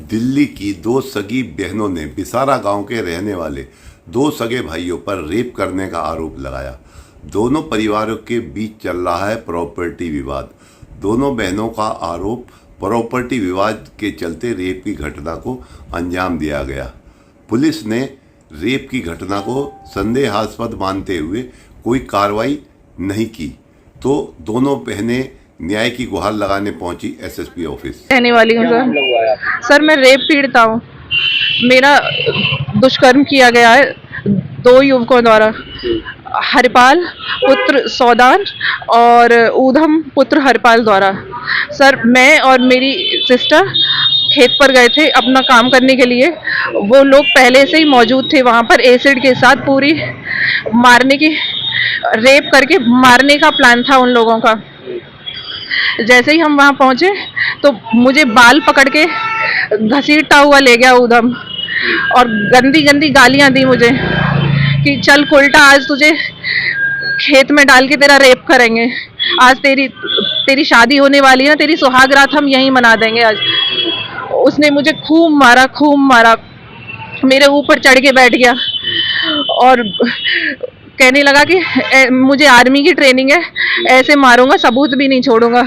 दिल्ली की दो सगी बहनों ने बिसारा गांव के रहने वाले दो सगे भाइयों पर रेप करने का आरोप लगाया। दोनों परिवारों के बीच चल रहा है प्रॉपर्टी विवाद। दोनों बहनों का आरोप प्रॉपर्टी विवाद के चलते रेप की घटना को अंजाम दिया गया। पुलिस ने रेप की घटना को संदेहास्पद मानते हुए कोई कार्रवाई नहीं की, तो दोनों बहनें न्याय की गुहार लगाने पहुंची एसएसपी ऑफिस। रहने वाली हूँ सर। मैं रेप पीड़िता हूँ। मेरा दुष्कर्म किया गया है दो युवकों द्वारा, हरिपाल पुत्र सौदान और ऊधम पुत्र हरिपाल द्वारा। सर, मैं और मेरी सिस्टर खेत पर गए थे अपना काम करने के लिए। वो लोग पहले से ही मौजूद थे वहाँ पर एसिड के साथ। पूरी मारने की, रेप करके मारने का प्लान था उन लोगों का। जैसे ही हम वहाँ पहुँचे तो मुझे बाल पकड़ के घसीटता हुआ ले गया ऊधम, और गंदी गंदी गालियाँ दी मुझे कि चल उल्टा, आज तुझे खेत में डाल के तेरा रेप करेंगे। आज तेरी शादी होने वाली है ना, तेरी सुहाग रात हम यहीं मना देंगे आज। उसने मुझे खूब मारा, मेरे ऊपर चढ़ के बैठ गया और कहने लगा कि मुझे आर्मी की ट्रेनिंग है, ऐसे मारूंगा, सबूत भी नहीं छोड़ूंगा।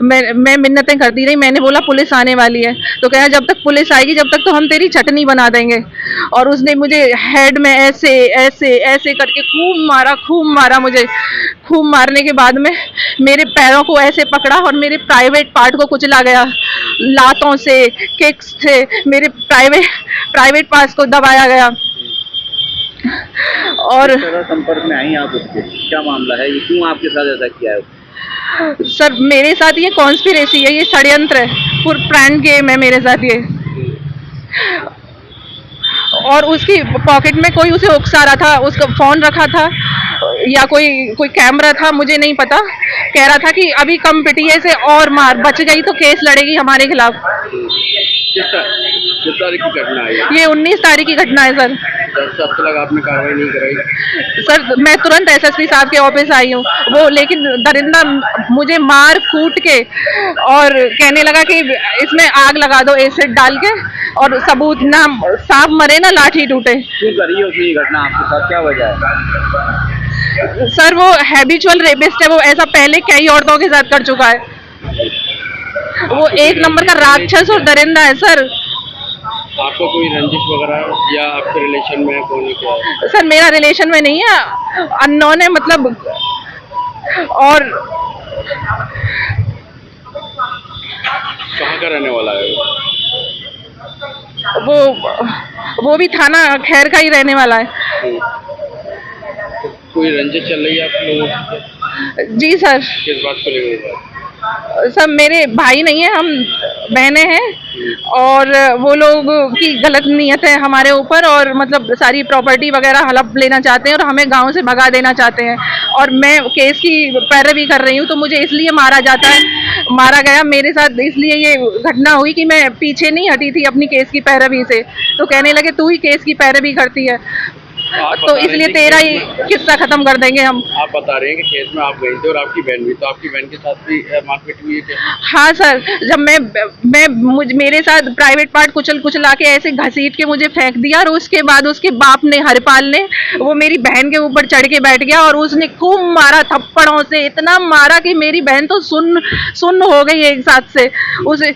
मैं मिन्नतें करती रही। मैंने बोला पुलिस आने वाली है, तो कहा जब तक पुलिस आएगी जब तक तो हम तेरी चटनी बना देंगे। और उसने मुझे हेड में ऐसे ऐसे ऐसे करके खूब मारा मुझे। खूब मारने के बाद में मेरे पैरों को ऐसे पकड़ा और मेरे प्राइवेट पार्ट को कुचला गया। लातों से, किक्स से मेरे प्राइवेट पार्ट्स को दबाया गया। और संपर्क में आई आप उसके, क्या मामला है, ये क्यों आपके साथ ऐसा किया है? सर, मेरे साथ ये कॉन्स्पिरेसी है, ये षड्यंत्र है, पूरा प्लान गेम है मेरे साथ ये। और उसकी पॉकेट में कोई उसे उकसा रहा था, उसका फोन रखा था या कोई कैमरा था, मुझे नहीं पता। कह रहा था कि अभी कम पिटिए से और मार, बच गई तो केस लड़ेगी हमारे खिलाफ। किस तारीख की घटना है ये 19 तारीख की घटना है सर। 10 हफ्ते तक आपने कार्रवाई नहीं कराई? सर, मैं तुरंत एसएसपी साहब के ऑफिस आई हूँ, वो लेकिन दरिंदा मुझे मार कूट के और कहने लगा कि इसमें आग लगा दो एसिड डाल के, और सबूत ना, सांप मरे ना लाठी टूटे। क्यों करी है उसने ये घटना आपके साथ, क्या वजह है? सर, वो हैबिचुअल रेपिस्ट है, वो ऐसा पहले कई औरतों के साथ कर चुका है। वो एक नंबर का राक्षस और दरिंदा है सर। आपको कोई रंजिश वगैरह या आपके रिलेशन में कौन है, क्या है? सर, मेरा रिलेशन में नहीं है, अननोन है मतलब। और कहाँ का रहने वाला है वो भी थाना खैर का ही रहने वाला है। कोई रंजिश चल रही है आप लोगों की? जी सर। किस बात को लेकर? सब मेरे भाई नहीं है, हम बहनें हैं, और वो लोग की गलत नीयत है हमारे ऊपर, और मतलब सारी प्रॉपर्टी वगैरह हड़प लेना चाहते हैं और हमें गांव से भगा देना चाहते हैं। और मैं केस की पैरवी कर रही हूँ, तो मुझे इसलिए मारा गया मेरे साथ। इसलिए ये घटना हुई कि मैं पीछे नहीं हटी थी अपनी केस की पैरवी से, तो कहने लगे तू ही केस की पैरवी करती है, तो इसलिए तेरा ही किस्सा खत्म कर देंगे हम। आप बता रहे हैं कि केस में आप गई थी और आपकी बहन भी, तो आपकी बहन के साथ भी मारपीट हुई है? हाँ सर, जब मेरे साथ प्राइवेट पार्ट कुचला के ऐसे घसीट के मुझे फेंक दिया, और उसके बाद उसके बाप ने, हरिपाल ने, वो मेरी बहन के ऊपर चढ़ के बैठ गया और उसने खूब मारा थप्पड़ों से। इतना मारा कि मेरी बहन तो सुन्न हो गई एक साथ से उसे।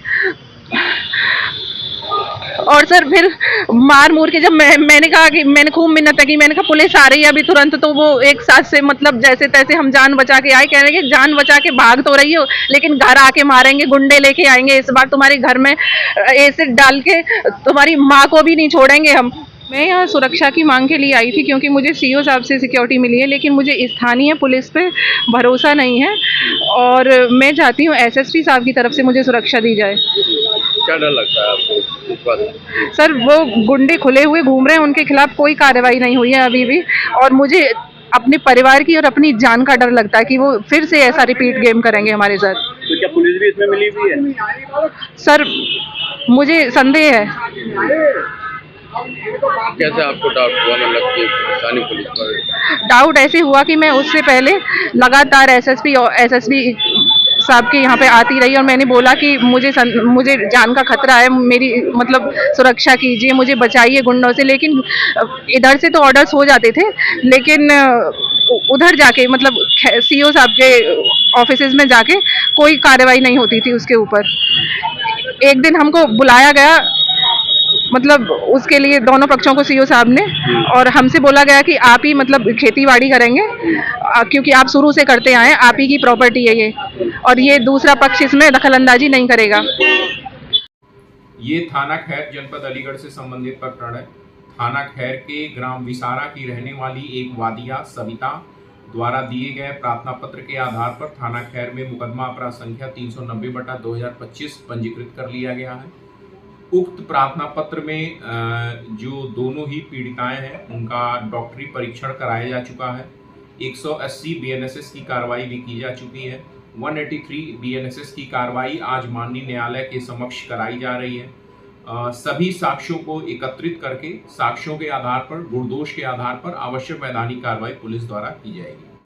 और सर, फिर मार मूर के जब मैंने कहा कि मैंने खूब मिन्नत की, मैंने कहा पुलिस आ रही है अभी तुरंत, तो वो एक साथ से मतलब जैसे तैसे हम जान बचा के आए। कह रहे कि जान बचा के भाग तो रही हो, लेकिन घर आके मारेंगे, गुंडे लेके आएंगे, इस बार तुम्हारे घर में एसिड डाल के तुम्हारी माँ को भी नहीं छोड़ेंगे हम। मैं यहाँ सुरक्षा की मांग के लिए आई थी, क्योंकि मुझे सीओ साहब से सिक्योरिटी मिली है, लेकिन मुझे स्थानीय पुलिस पे भरोसा नहीं है, और मैं चाहती हूँ एसएसपी साहब की तरफ से मुझे सुरक्षा दी जाए। क्या डर लगता है आपको इस बात में? सर, वो गुंडे खुले हुए घूम रहे हैं, उनके खिलाफ कोई कार्रवाई नहीं हुई है अभी भी, और मुझे अपने परिवार की और अपनी जान का डर लगता है कि वो फिर से ऐसा रिपीट गेम करेंगे हमारे साथ। तो क्या पुलिस भी इसमें मिली हुई है? सर, मुझे संदेह है। कैसे आपको डाउट हुआ, मतलब कि स्थानीय पुलिस पर? डाउट ऐसे हुआ कि मैं उससे पहले लगातार एसएसपी और एसएसपी साहब के यहाँ पे आती रही और मैंने बोला कि मुझे जान का खतरा है, मेरी मतलब सुरक्षा कीजिए, मुझे बचाइए गुंडों से। लेकिन इधर से तो ऑर्डर्स हो जाते थे, लेकिन उधर जाके मतलब सीओ साहब के ऑफिसेज में जाके कोई कार्रवाई नहीं होती थी उसके ऊपर। एक दिन हमको बुलाया गया, मतलब उसके लिए दोनों पक्षों को सीओ साहब ने, और हमसे बोला गया कि आप ही मतलब खेती बाड़ी करेंगे क्योंकि आप शुरू से करते आए, आप ही की प्रॉपर्टी है ये, और ये दूसरा पक्ष इसमें दखलंदाजी नहीं करेगा। ये थाना खैर जनपद अलीगढ़ से संबंधित प्रकरण है। थाना खैर के ग्राम विसारा की रहने वाली एक वादिया सविता द्वारा दिए गए प्रार्थना पत्र के आधार पर थाना खैर में मुकदमा अपराध संख्या 390/2025 पंजीकृत कर लिया गया है। उक्त प्रार्थना पत्र में जो दोनों ही पीड़िताएं हैं उनका डॉक्टरी परीक्षण कराया जा चुका है। 180 BNSS की कार्रवाई भी की जा चुकी है। 183 BNSS की कार्रवाई आज माननीय न्यायालय के समक्ष कराई जा रही है। सभी साक्ष्यों को एकत्रित करके साक्ष्यों के आधार पर, गुणदोष के आधार पर आवश्यक वैधानिक कार्रवाई पुलिस द्वारा की जाएगी।